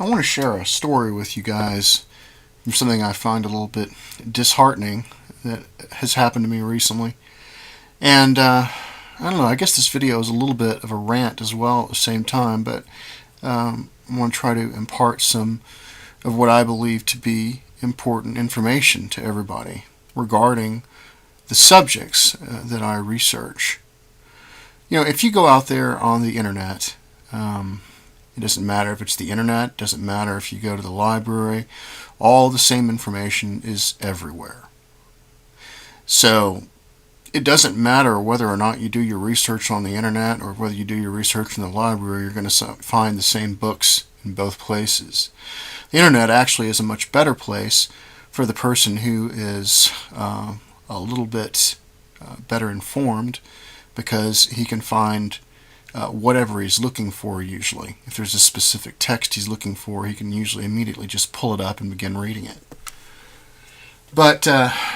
I want to share a story with you guys from something I find a little bit disheartening that has happened to me recently. And I don't know, I guess this video is a little bit of a rant as well at the same time, but I want to try to impart some of what I believe to be important information to everybody regarding the subjects that I research. You know, if you go out there on the internet, it doesn't matter if it's the internet, it doesn't matter if you go to the library, all the same information is everywhere. So it doesn't matter whether or not you do your research on the internet or whether you do your research in the library, you're going to find the same books in both places. The internet actually is a much better place for the person who is a little bit better informed, because he can find whatever he's looking for usually. If there's a specific text he's looking for, he can usually immediately just pull it up and begin reading it. But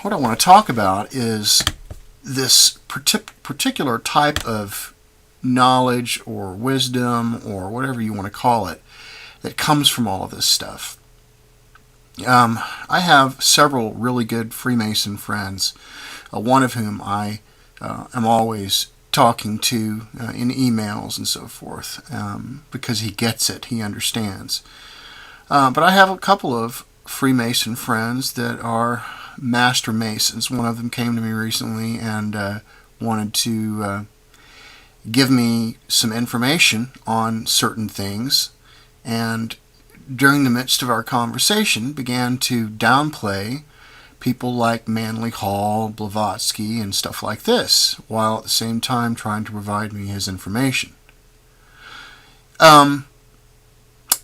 what I want to talk about is this particular type of knowledge or wisdom or whatever you want to call it that comes from all of this stuff. I have several really good Freemason friends, one of whom I am always talking to in emails and so forth, because he gets it, he understands. But I have a couple of Freemason friends that are Master Masons. One of them came to me recently and wanted to give me some information on certain things, and during the midst of our conversation began to downplay people like Manly Hall, Blavatsky, and stuff like this, while at the same time trying to provide me his information.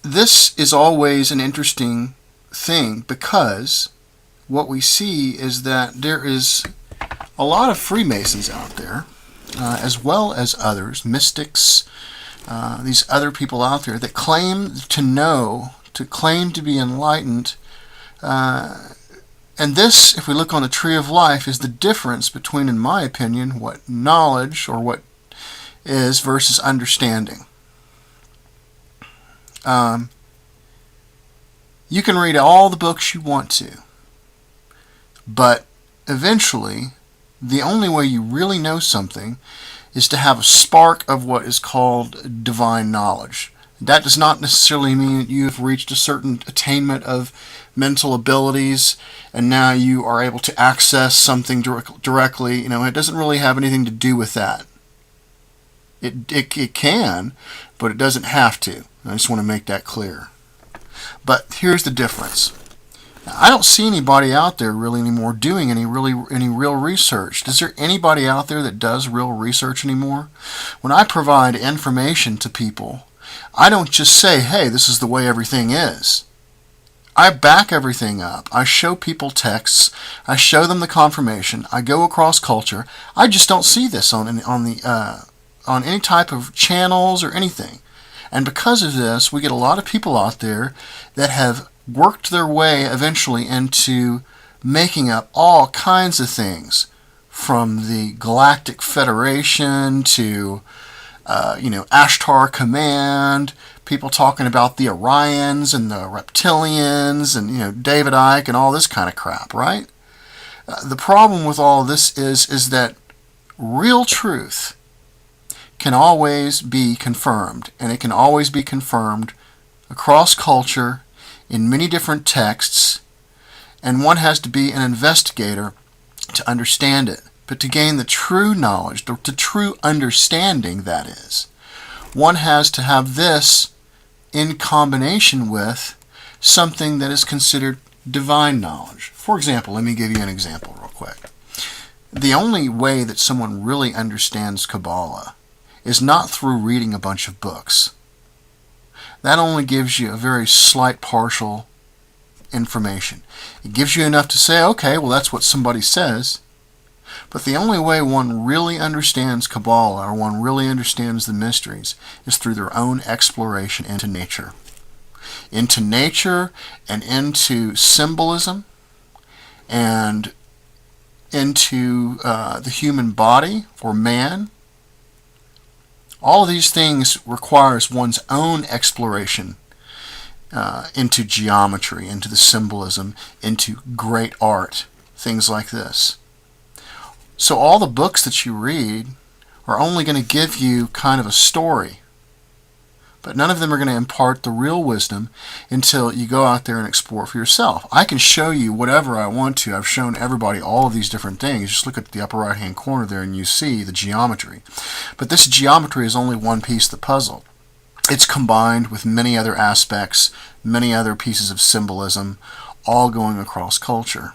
This is always an interesting thing, because what we see is that there is a lot of Freemasons out there, as well as others, mystics, these other people out there that claim to know, to claim to be enlightened. And this, if we look on the tree of life, is the difference between, in my opinion, what knowledge or what is versus understanding. You can read all the books you want to, but eventually the only way you really know something is to have a spark of what is called divine knowledge. That does not necessarily mean that you have reached a certain attainment of mental abilities and now you are able to access something directly. You know, it doesn't really have anything to do with that. It can, but it doesn't have to. I just want to make that clear. But here's the difference. I don't see anybody out there really anymore doing any real research. Is there anybody out there that does real research anymore? When I provide information to people, I don't just say, hey, this is the way everything is. I back everything up. I show people texts. I show them the confirmation. I go across culture. I just don't see this on any type of channels or anything. And because of this, we get a lot of people out there that have worked their way eventually into making up all kinds of things, from the Galactic Federation to Ashtar Command, people talking about the Orions and the Reptilians and David Icke and all this kind of crap, right? The problem with all of this is that real truth can always be confirmed, and it can always be confirmed across culture in many different texts, and one has to be an investigator to understand it. But to gain the true knowledge, the true understanding, that is, one has to have this in combination with something that is considered divine knowledge. For example, let me give you an example real quick. The only way that someone really understands Kabbalah is not through reading a bunch of books. That only gives you a very slight partial information. It gives you enough to say, okay, well, that's what somebody says. But the only way one really understands Kabbalah, or one really understands the mysteries, is through their own exploration into nature. Into nature and into symbolism and into the human body or man. All of these things requires one's own exploration into geometry, into the symbolism, into great art, things like this. So all the books that you read are only going to give you kind of a story, but none of them are going to impart the real wisdom until you go out there and explore for yourself. I can show you whatever I want to. I've shown everybody all of these different things. Just look at the upper right hand corner there and you see the geometry. But this geometry is only one piece of the puzzle. It's combined with many other aspects, many other pieces of symbolism, all going across culture.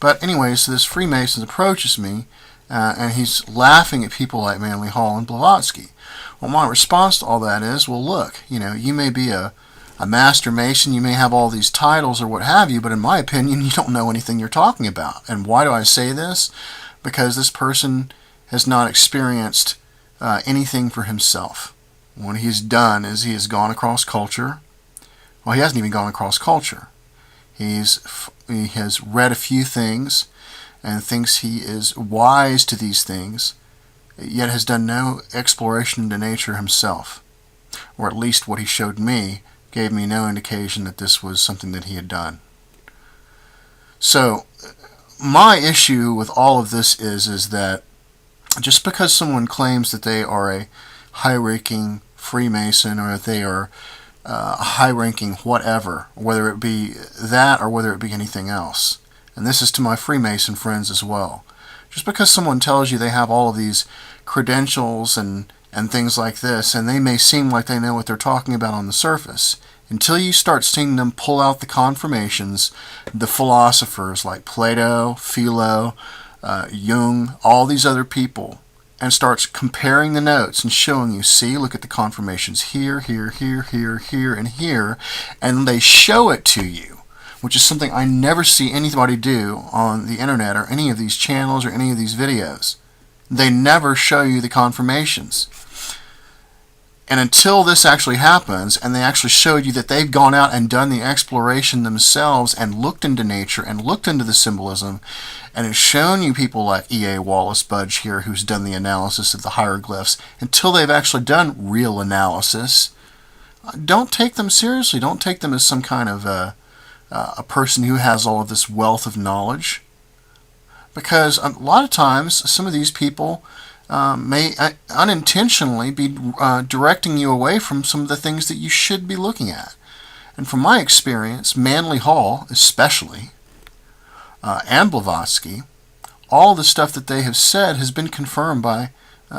But anyway, so this Freemason approaches me, and he's laughing at people like Manly Hall and Blavatsky. Well, my response to all that is, well, look, you may be a master mason, you may have all these titles or what have you, but in my opinion, you don't know anything you're talking about. And why do I say this? Because this person has not experienced anything for himself. What he's done is he has gone across culture. Well, he hasn't even gone across culture. He has read a few things and thinks he is wise to these things, yet has done no exploration into nature himself. Or at least what he showed me gave me no indication that this was something that he had done. So my issue with all of this is that just because someone claims that they are a high-ranking Freemason or that they are a high-ranking whatever, whether it be that or whether it be anything else, and this is to my Freemason friends as well, just because someone tells you they have all of these credentials and things like this, and they may seem like they know what they're talking about on the surface, until you start seeing them pull out the confirmations, the philosophers like Plato, Philo, Jung, all these other people, and starts comparing the notes and showing you, see, look at the confirmations here, here, here, here, here, and here, and they show it to you, which is something I never see anybody do on the internet or any of these channels or any of these videos. They never show you the confirmations. And until this actually happens, and they actually showed you that they've gone out and done the exploration themselves and looked into nature and looked into the symbolism, and has shown you people like E.A. Wallace Budge here who's done the analysis of the hieroglyphs, until they've actually done real analysis, don't take them seriously. Don't take them as some kind of a person who has all of this wealth of knowledge. Because a lot of times, some of these people may unintentionally be directing you away from some of the things that you should be looking at. And from my experience, Manly Hall especially, and Blavatsky, all the stuff that they have said has been confirmed by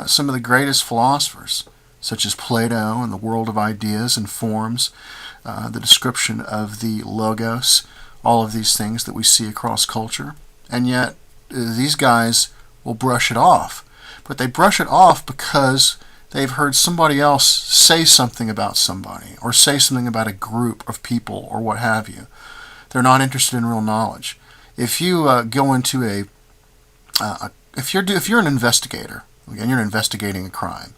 some of the greatest philosophers, such as Plato and the world of ideas and forms, the description of the logos, all of these things that we see across culture. And yet, these guys will brush it off. But they brush it off because they've heard somebody else say something about somebody, or say something about a group of people, or what have you. They're not interested in real knowledge. If you go into if you're an investigator, and you're investigating a crime,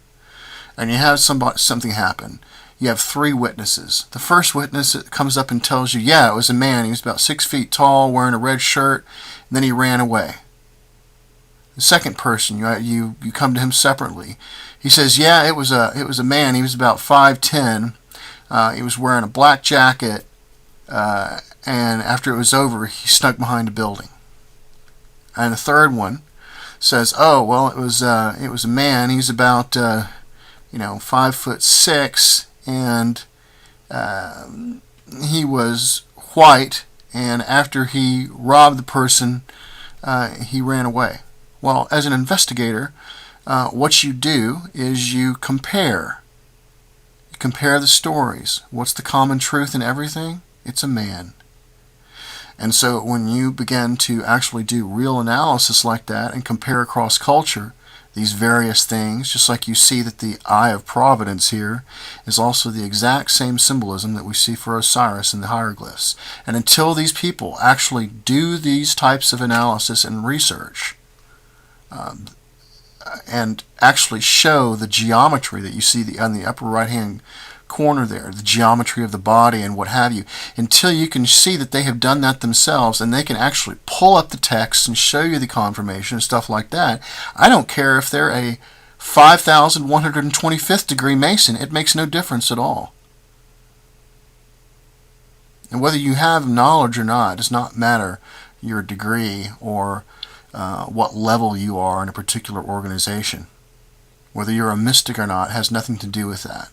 and you have something happen, you have 3 witnesses. The first witness comes up and tells you, yeah, it was a man. He was about 6 feet tall, wearing a red shirt, and then he ran away. The second person, you come to him separately. He says, yeah, it was a man. He was about 5'10". He was wearing a black jacket, and after it was over, he snuck behind a building. And the third one says, oh, well, it was a man. He's about 5'6", and he was white. And after he robbed the person, he ran away. Well, as an investigator, what you do is you compare. You compare the stories. What's the common truth in everything? It's a man. And so when you begin to actually do real analysis like that and compare across culture these various things, just like you see that the Eye of Providence here is also the exact same symbolism that we see for Osiris in the hieroglyphs. And until these people actually do these types of analysis and research, and actually show the geometry that you see on the upper right hand corner there, the geometry of the body and what have you, until you can see that they have done that themselves and they can actually pull up the text and show you the confirmation and stuff like that. I don't care if they're a 5,125th degree Mason. It makes no difference at all. And whether you have knowledge or not does not matter your degree or what level you are in a particular organization. Whether you're a mystic or not has nothing to do with that.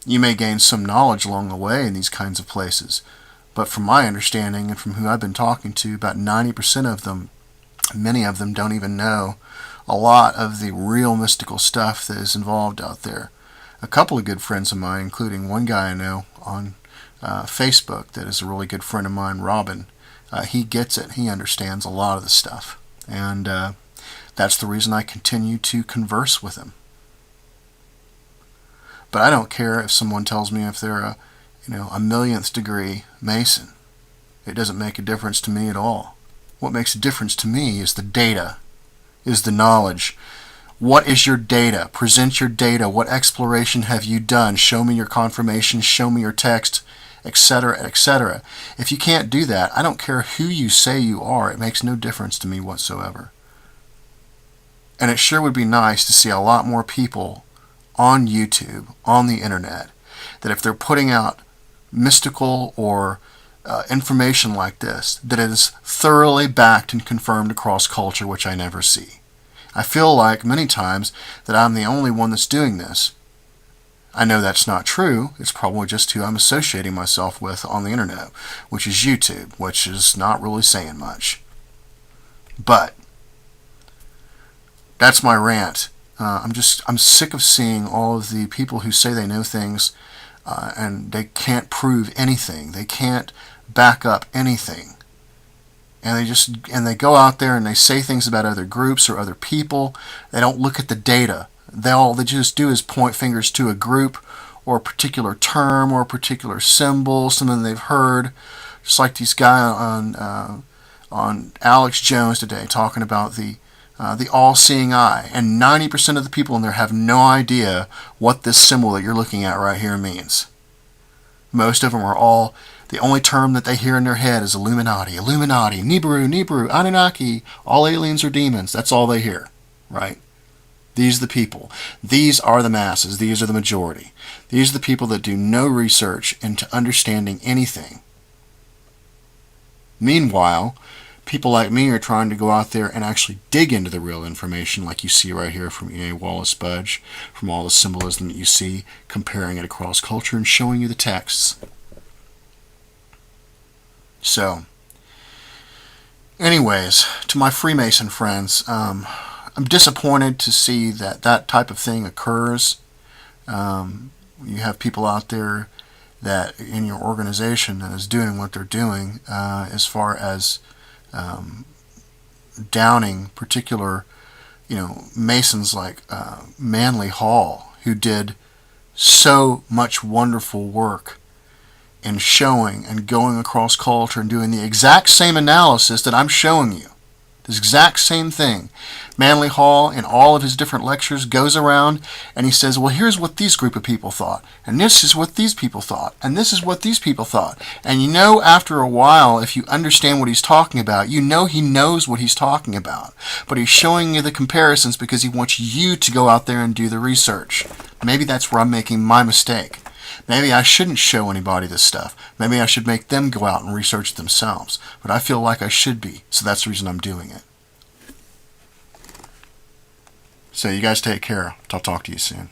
You may gain some knowledge along the way in these kinds of places, but from my understanding and from who I've been talking to, about 90% of them, many of them don't even know a lot of the real mystical stuff that is involved out there. A couple of good friends of mine, including one guy I know on Facebook that is a really good friend of mine, Robin, he gets it. He understands a lot of the stuff. And that's the reason I continue to converse with him. But I don't care if someone tells me if they're a millionth degree Mason. It doesn't make a difference to me at all. What makes a difference to me is the data, is the knowledge. What is your data? Present your data. What exploration have you done? Show me your confirmation. Show me your text, etc., etc. If you can't do that, I don't care who you say you are. It makes no difference to me whatsoever. And it sure would be nice to see a lot more people on YouTube, on the internet, that if they're putting out mystical or information like this, that it is thoroughly backed and confirmed across culture, which I never see. I feel like many times that I'm the only one that's doing this. I know that's not true. It's probably just who I'm associating myself with on the internet, which is YouTube, which is not really saying much. But that's my rant. I'm sick of seeing all of the people who say they know things and they can't prove anything. They can't back up anything. And they go out there and they say things about other groups or other people. They don't look at the data. All they just do is point fingers to a group or a particular term or a particular symbol, something they've heard. Just like these guys on Alex Jones today talking about the all-seeing eye, and 90% of the people in there have no idea what this symbol that you're looking at right here means. Most of them are the only term that they hear in their head is Illuminati, Nibiru, Anunnaki, all aliens or demons. That's all they hear, right? These are the people. These are the masses. These are the majority. These are the people that do no research into understanding anything. Meanwhile, people like me are trying to go out there and actually dig into the real information, like you see right here from E.A. Wallace Budge, from all the symbolism that you see, comparing it across culture and showing you the texts. So, anyways, to my Freemason friends, I'm disappointed to see that type of thing occurs. You have people out there that in your organization that is doing what they're doing as far as downing particular, Masons like Manly Hall, who did so much wonderful work in showing and going across culture and doing the exact same analysis that I'm showing you. This exact same thing. Manly Hall, in all of his different lectures, goes around and he says, well, here's what these group of people thought, and this is what these people thought, and this is what these people thought. And after a while, if you understand what he's talking about, he knows what he's talking about. But he's showing you the comparisons because he wants you to go out there and do the research. Maybe that's where I'm making my mistake. Maybe I shouldn't show anybody this stuff. Maybe I should make them go out and research it themselves. But I feel like I should be, so that's the reason I'm doing it. So you guys take care. I'll talk to you soon.